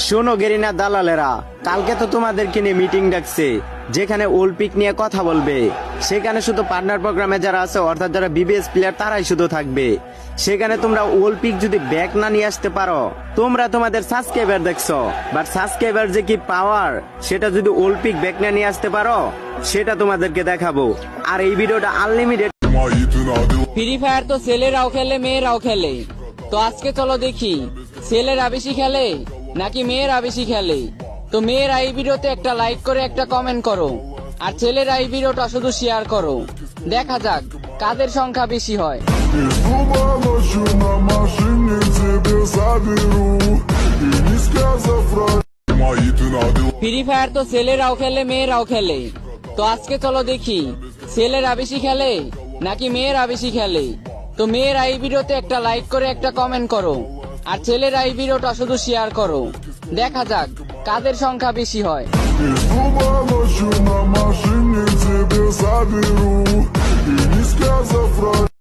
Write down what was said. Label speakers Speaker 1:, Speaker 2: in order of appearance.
Speaker 1: শোনো গেরিনা দালালেরা, কালকে তো তোমাদেরকে নিয়ে মিটিং ডাকছে, যেখানে অলিম্পিক নিয়ে কথা বলবে। সেখানে শুধু পার্টনার প্রোগ্রামে যারা আছে, অর্থাৎ যারা বিবিএস প্লেয়ার, তারাই শুধু থাকবে। সেখানে তোমরা অলিম্পিক যদি ব্যাক না নিয়ে আসতে পারো, তোমরা তোমাদের সাবস্ক্রাইবার দেখছো, বাট সাবস্ক্রাইবার যে কি পাওয়ার, সেটা যদি অলিম্পিক ব্যাক না নিয়ে আসতে পারো, সেটা তোমাদেরকে দেখাবো। আর এই ভিডিওটা আনলিমিটেড।
Speaker 2: ফ্রি ফায়ার তো ছেলেরাও খেলে মেয়েরাও খেলে, তো আজকে চলো দেখি ছেলেরা বেশি খেলে নাকি মেয়েরা বেশি খেলে। তো মেয়েরা এই ভিডিওতে একটা লাইক করে একটা কমেন্ট করো, আর ছেলেরা এই ভিডিওটা শুধু শেয়ার করো। দেখা যাক কাদের সংখ্যা বেশি হয়।
Speaker 3: Зуба ночью на машине тебе заберу И не сказав мои ты надел.
Speaker 2: ফ্রি ফায়ার তো ছেলেরাও খেলে মেয়েরাও খেলে, তো আজকে চলো দেখি ছেলেরা বেশি খেলে নাকি মেয়েরা বেশি খেলে। তো মেয়েরা এই ভিডিওতে একটা লাইক করে একটা কমেন্ট করো, আর ছেলেরা এই ভিডিওটা শুধু শেয়ার করো। দেখা যাক কাদের সংখ্যা বেশি হয়।
Speaker 3: Зуба ночью на машине тебе заберу И не сказав